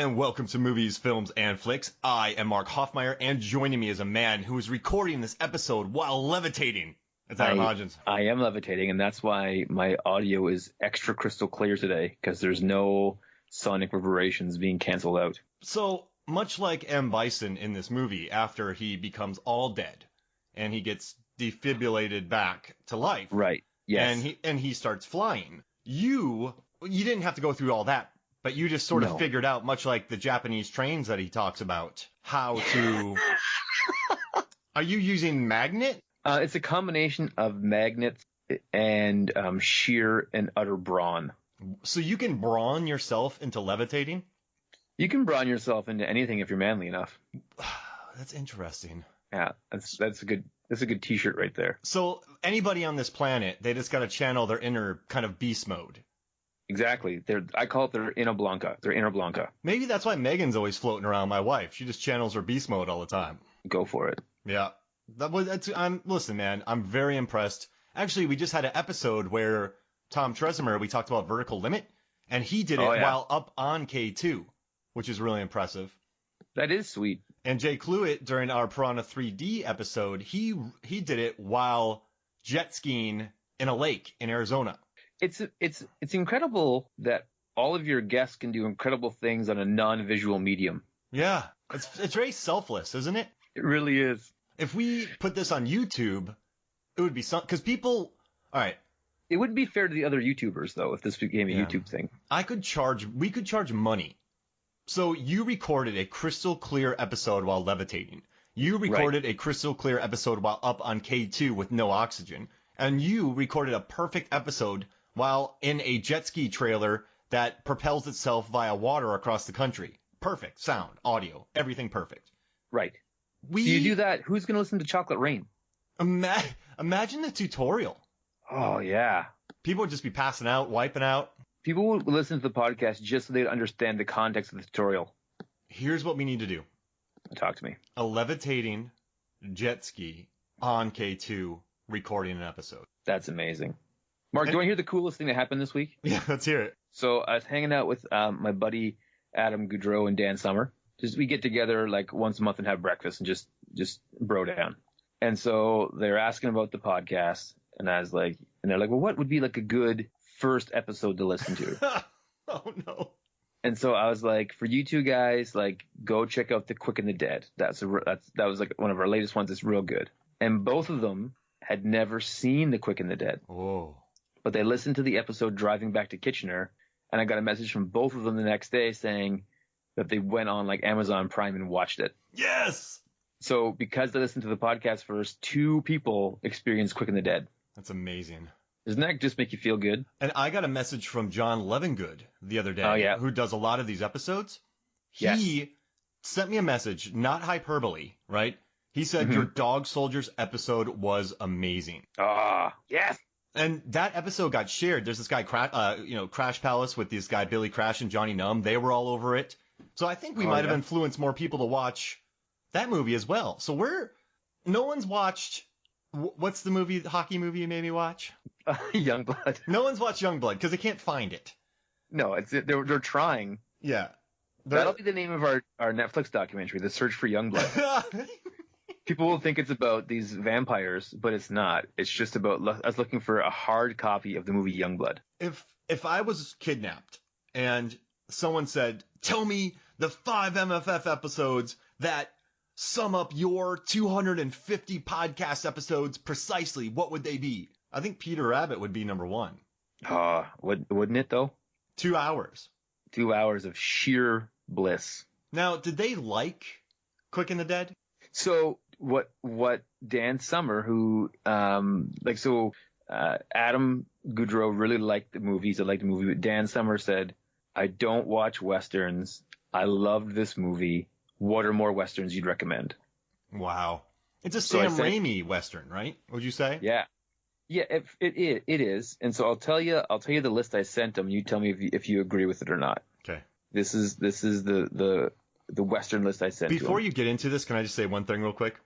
And welcome to Movies, Films, and Flicks. I am Mark Hoffmeyer, and joining me is a man who is recording this episode while levitating. It's Adam Hodgins. I am levitating, and that's why my audio is extra crystal clear today, because there's no sonic reverberations being canceled out. So, much like M. Bison in this movie, after he becomes all dead, and he gets defibrillated back to life. Right, yes. And he starts flying. You didn't have to go through all that. But you just sort of figured out, much like the Japanese trains that he talks about, how to... Are you using magnet? It's a combination of magnets and sheer and utter brawn. So you can brawn yourself into levitating? You can brawn yourself into anything if you're manly enough. That's interesting. Yeah, that's a good T-shirt right there. So anybody on this planet, they just got to channel their inner kind of beast mode. Exactly. I call it their inner Blanca. Their inner Blanca. Maybe that's why Megan's always floating around, my wife. She just channels her beast mode all the time. Go for it. Yeah. Listen, man, I'm very impressed. Actually, we just had an episode where Tom Trezemer, we talked about Vertical Limit, and he did it while up on K2, which is really impressive. That is sweet. And Jay Cluett, during our Piranha 3D episode, he did it while jet skiing in a lake in Arizona. It's incredible that all of your guests can do incredible things on a non-visual medium. Yeah, it's very selfless, isn't it? It really is. If we put this on YouTube, it would be because people. All right. It wouldn't be fair to the other YouTubers though if this became a YouTube thing. We could charge money. So you recorded a crystal clear episode while levitating. You recorded a crystal clear episode while up on K2 with no oxygen, and you recorded a perfect episode while in a jet ski trailer that propels itself via water across the country. Perfect. Sound, audio, everything perfect. Right. So you do that, who's going to listen to Chocolate Rain? Imagine the tutorial. Oh, yeah. People would just be passing out, wiping out. People would listen to the podcast just so they'd understand the context of the tutorial. Here's what we need to do. Talk to me. A levitating jet ski on K2 recording an episode. That's amazing. Mark, do you want to hear the coolest thing that happened this week? Yeah, let's hear it. So I was hanging out with my buddy Adam Goudreau and Dan Summer. We get together like once a month and have breakfast and just bro down. And so they're asking about the podcast, and I was like, and they're like, well, what would be like a good first episode to listen to? Oh no. And so I was like, for you two guys, like, go check out The Quick and the Dead. That was like one of our latest ones. It's real good. And both of them had never seen The Quick and the Dead. Oh. But they listened to the episode driving back to Kitchener, and I got a message from both of them the next day saying that they went on like Amazon Prime and watched it. Yes. So because they listened to the podcast first, 2 people experienced Quick and the Dead. That's amazing. Doesn't that just make you feel good? And I got a message from John Levengood the other day, who does a lot of these episodes. He sent me a message, not hyperbole, right? He said, your Dog Soldiers episode was amazing. Yes. And that episode got shared. There's this guy, Crash Palace with this guy, Billy Crash and Johnny Numb. They were all over it. So I think we might have influenced more people to watch that movie as well. So no one's watched, what's the hockey movie you made me watch? Youngblood. No one's watched Youngblood because they can't find it. No, they're trying. Yeah. That'll be the name of our Netflix documentary, The Search for Youngblood. People will think it's about these vampires, but it's not. It's just about us looking for a hard copy of the movie Youngblood. If I was kidnapped and someone said, tell me the 5 MFF episodes that sum up your 250 podcast episodes precisely, what would they be? I think Peter Rabbit would be number 1. Wouldn't it though? 2 hours. 2 hours of sheer bliss. Now, did they like Quick and the Dead? So what Dan Summer, who Adam Goudreau really liked the movies. I liked the movie, but Dan Summer said, I don't watch Westerns. I loved this movie. What are more Westerns you'd recommend? Wow. It's a Sam Raimi Western, right? Would you say? Yeah. Yeah, it is. And so I'll tell you the list I sent him. You tell me if you agree with it or not. Okay. This is the Western list I sent. Before you get into this, can I just say one thing real quick?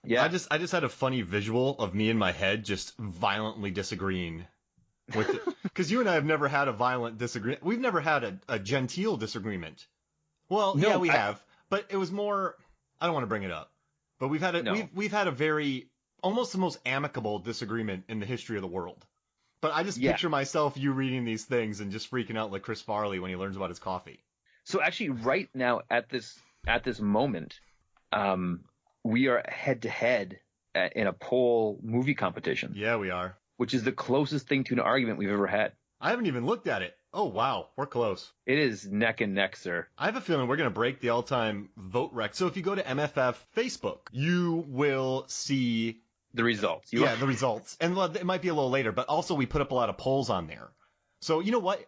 Yeah. I just had a funny visual of me in my head just violently disagreeing with it. Because you and I have never had a violent disagreement. We've never had a genteel disagreement Well, No, yeah, we have, but it was more. I don't want to bring it up, but we've had a very almost the most amicable disagreement in the history of the world. But I just Yeah. picture myself you reading these things and just freaking out like Chris Farley when he learns about his coffee. So actually, right now at this moment, we are head to head in a poll movie competition. Yeah, we are. Which is the closest thing to an argument we've ever had. I haven't even looked at it. Oh wow, we're close. It is neck and neck, sir. I have a feeling we're gonna break the all-time vote record. So if you go to MFF Facebook, you will see the results. The results, and it might be a little later, but also we put up a lot of polls on there. So you know what?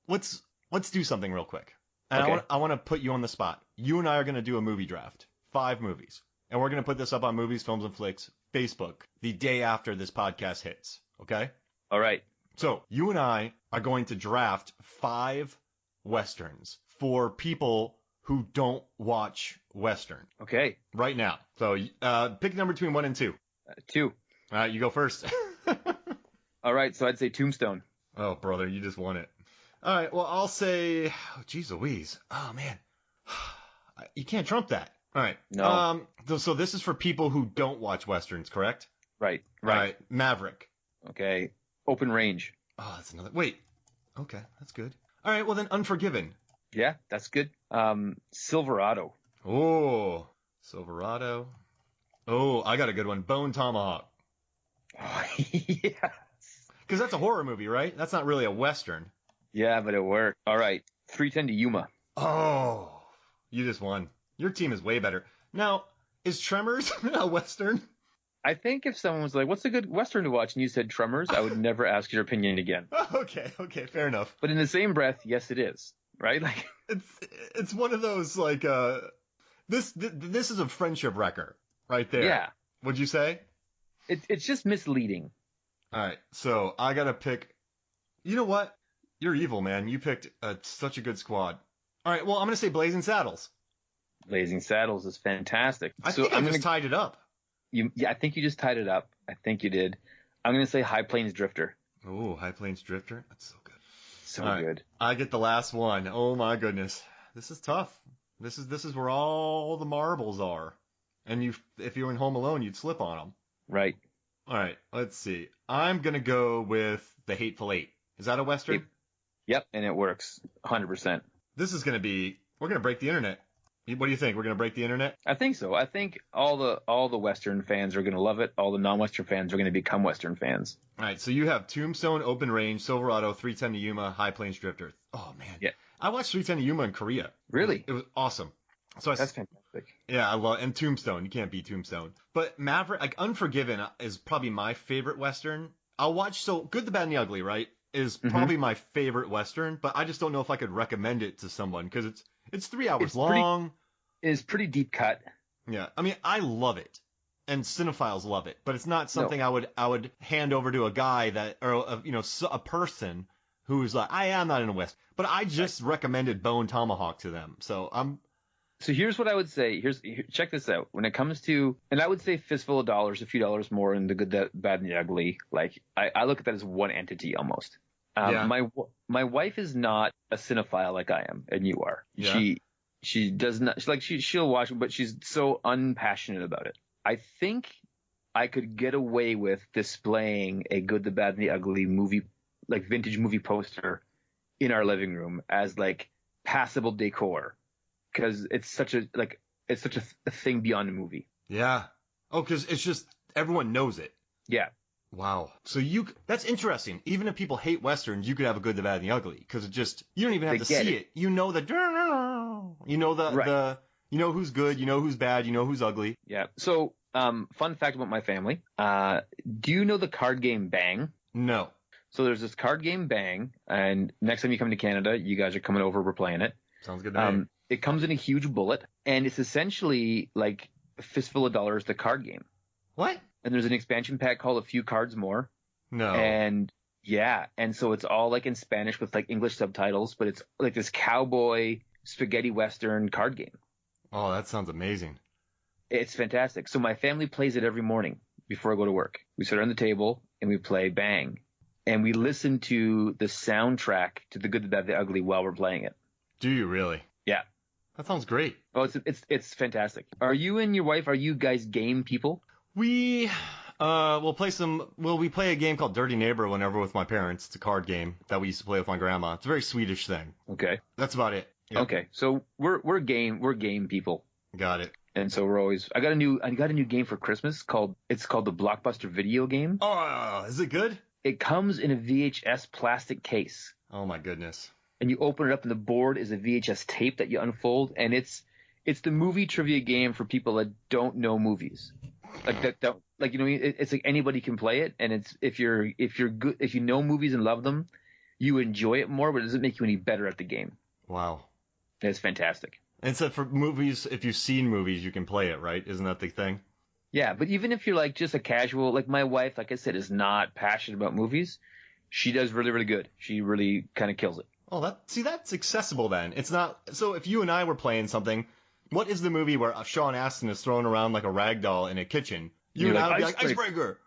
Let's do something real quick. And okay. I want to put you on the spot. You and I are going to do a movie draft. 5 movies. And we're going to put this up on Movies, Films, and Flicks Facebook the day after this podcast hits. Okay? All right. So you and I are going to draft 5 Westerns for people who don't watch Western. Okay. Right now. So pick a number between 1 and 2. 2. All right, you go first. All right, so I'd say Tombstone. Oh, brother, you just won it. All right, well, I'll say, geez Louise. Oh, man. You can't trump that. All right. No. So this is for people who don't watch Westerns, correct? Right. All right, Maverick. Okay. Open Range. Oh, that's another. Wait. Okay, that's good. All right, well, then Unforgiven. Yeah, that's good. Silverado. Oh, Silverado. Oh, I got a good one. Bone Tomahawk. Oh, yes. Because that's a horror movie, right? That's not really a Western. Yeah, but it worked. All right. 310 to Yuma. Oh, you just won. Your team is way better. Now, is Tremors a Western? I think if someone was like, what's a good Western to watch? And you said Tremors, I would never ask your opinion again. Okay, fair enough. But in the same breath, yes, it is. Right? Like it's one of those like this is a friendship wrecker right there. Yeah. Would you say? It's just misleading. All right, so I gotta pick. You know what? You're evil, man. You picked such a good squad. All right, well I'm gonna say Blazing Saddles. Blazing Saddles is fantastic. I think I just tied it up. I think you just tied it up. I think you did. I'm gonna say High Plains Drifter. Oh, High Plains Drifter. That's so good. So good. I get the last one. Oh my goodness, this is tough. This is where all the marbles are, and if you were in Home Alone, you'd slip on them. Right. All right, let's see. I'm gonna go with The Hateful Eight. Is that a Western? Yep, and it works 100%. This is gonna be. We're gonna break the internet. What do you think? We're gonna break the internet? I think so. I think all the Western fans are gonna love it. All the non-Western fans are gonna become Western fans. All right, so you have Tombstone, Open Range, Silverado, 310 to Yuma, High Plains Drifter. Oh man, yeah. I watched 310 to Yuma in Korea. Really? It was awesome. So that's fantastic. Yeah, I love and Tombstone. You can't beat Tombstone. But Maverick, like Unforgiven, is probably my favorite Western. I'll watch. So Good, the Bad, and the Ugly, right? Is probably my favorite Western, but I just don't know if I could recommend it to someone because it's 3 hours long. It's pretty deep cut. Yeah, I mean I love it, and cinephiles love it, but it's not something I would hand over to a guy that or a person who's like I'm not in a West, but I just recommended Bone Tomahawk to them, so I'm. So here's what I would say. Check this out. When it comes to, and I would say Fistful of Dollars, a few dollars more in The Good, the Bad, and the Ugly. Like I look at that as one entity almost. My wife is not a cinephile like I am, and you are. Yeah. She does not. She'll watch it, but she's so unpassionate about it. I think I could get away with displaying a Good, the Bad, and the Ugly movie, like vintage movie poster, in our living room as like passable decor. Because it's such a thing beyond a movie. Yeah. Oh, because it's just everyone knows it. Yeah. Wow. So that's interesting. Even if people hate Westerns, you could have a Good, the Bad, and the Ugly because you don't even have to see it. You know you know who's good, you know who's bad, you know who's ugly. Yeah. So, fun fact about my family. Do you know the card game Bang? No. So there's this card game Bang, and next time you come to Canada, you guys are coming over. We're playing it. Sounds good to me. It comes in a huge bullet, and it's essentially like a Fistful of Dollars, the card game. What? And there's an expansion pack called A Few Cards More. No. And yeah, and so it's all like in Spanish with like English subtitles, but it's like this cowboy spaghetti western card game. Oh, that sounds amazing. It's fantastic. So my family plays it every morning before I go to work. We sit around the table and we play Bang. And we listen to the soundtrack to The Good, the Bad, the Ugly while we're playing it. Do you really? Yeah. That sounds great. Oh, it's fantastic. Are you and your wife, are you guys game people? We we play a game called Dirty Neighbor whenever with my parents. It's a card game that we used to play with my grandma. It's a very Swedish thing. Okay. That's about it. Yep. Okay. So we're game people. Got it. And so I got a new game for Christmas it's called the Blockbuster video game. Oh, is it good? It comes in a VHS plastic case. Oh my goodness. And you open it up and the board is a VHS tape that you unfold, and it's the movie trivia game for people that don't know movies. It's like anybody can play it, and it's if you're good, if you know movies and love them, you enjoy it more, but it doesn't make you any better at the game. Wow. It's fantastic. And so for movies, if you've seen movies, you can play it, right? Isn't that the thing? Yeah, but even if you're like just a casual, like my wife, like I said, is not passionate about movies, she does really, really good. She really kind of kills it. Oh, that's accessible then. It's not. So if you and I were playing something, what is the movie where Sean Astin is thrown around like a rag doll in a kitchen? You and I would be like, icebreaker.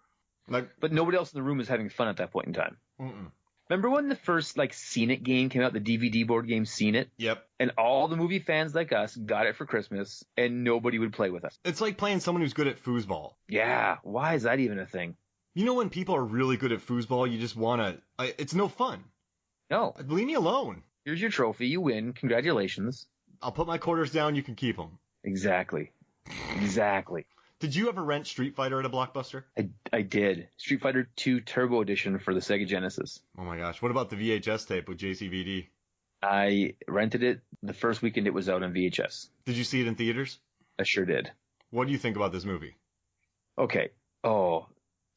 But nobody else in the room is having fun at that point in time. Mm-mm. Remember when the first Scene It game came out, the DVD board game Scene It? Yep. And all the movie fans like us got it for Christmas, and nobody would play with us. It's like playing someone who's good at foosball. Yeah. Why is that even a thing? You know when people are really good at foosball, you just want to. It's no fun. No. Leave me alone. Here's your trophy. You win. Congratulations. I'll put my quarters down. You can keep them. Exactly. Did you ever rent Street Fighter at a Blockbuster? I did. Street Fighter 2 Turbo Edition for the Sega Genesis. Oh my gosh. What about the VHS tape with JCVD? I rented it the first weekend it was out on VHS. Did you see it in theaters? I sure did. What do you think about this movie? Okay. Oh,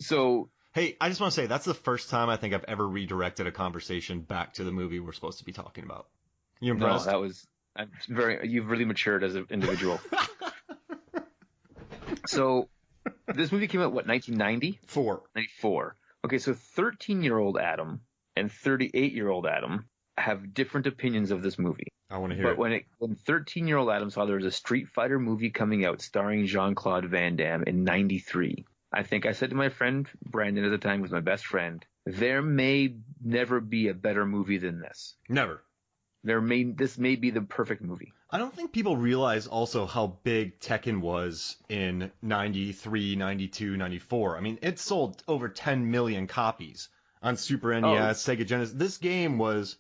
so... Hey, I just want to say, that's the first time I think I've ever redirected a conversation back to the movie we're supposed to be talking about. You impressed? No, you've really matured as an individual. So, this movie came out, 1990? 94. Okay, so 13-year-old Adam and 38-year-old Adam have different opinions of this movie. I want to hear it. But when 13-year-old Adam saw there was a Street Fighter movie coming out starring Jean-Claude Van Damme in 93, I think I said to my friend Brandon at the time, who was my best friend, there may never be a better movie than this. Never. This may be the perfect movie. I don't think people realize also how big Tekken was in 93, 92, 94. I mean, it sold over 10 million copies on Super NES, Sega Genesis. This game was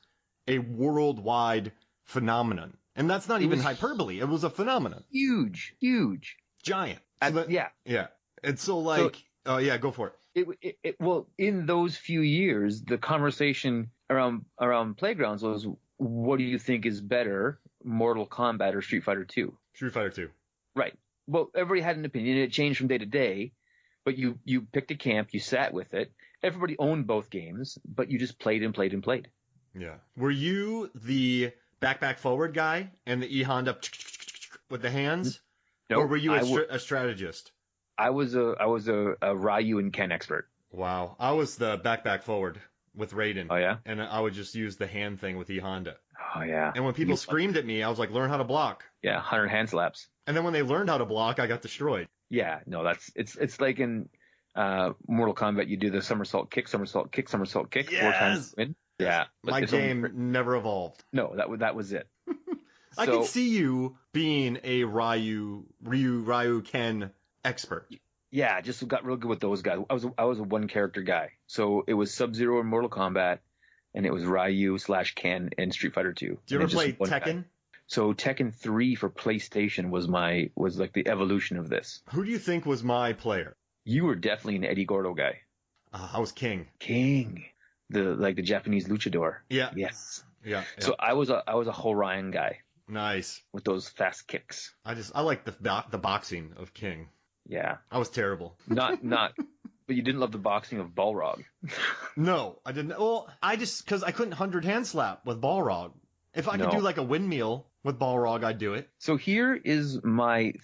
a worldwide phenomenon. And that's not even hyperbole. It was a phenomenon. Huge. Giant. Yeah. Yeah. And so go for it. Well, in those few years, the conversation around Playgrounds was, what do you think is better, Mortal Kombat or Street Fighter 2? Street Fighter 2. Right. Well, everybody had an opinion. It changed from day to day, but you picked a camp, you sat with it. Everybody owned both games, but you just played and played and played. Yeah. Were you the back forward guy and the E-Honda with the hands? No. Or were you a strategist? I was a Ryu and Ken expert. Wow. I was the back forward with Raiden. Oh, yeah? And I would just use the hand thing with E-Honda. Oh, yeah. And when people screamed at me, I was like, learn how to block. Yeah, 100 hand slaps. And then when they learned how to block, I got destroyed. Yeah, no, it's like in Mortal Kombat, you do the somersault kick, somersault kick, somersault kick, yes! 4 times win. Yeah. My game never evolved. No, that was it. I can see you being a Ryu Ken expert. Yeah, just got real good with those guys. I was a one character guy. So it was Sub-Zero in Mortal Kombat, and it was Ryu/Ken in Street Fighter 2. Do you ever play Tekken? Guy. So Tekken 3 for PlayStation was like the evolution of this. Who do you think was my player? You were definitely an Eddie Gordo guy. I was King. The Japanese luchador. Yeah. Yes. Yeah. So I was a Horion guy. Nice. With those fast kicks. I like the boxing of King. Yeah. I was terrible. Not but you didn't love the boxing of Balrog. No, I didn't. Well, because I couldn't 100 hand slap with Balrog. If I could do like a windmill with Balrog, I'd do it. So here is my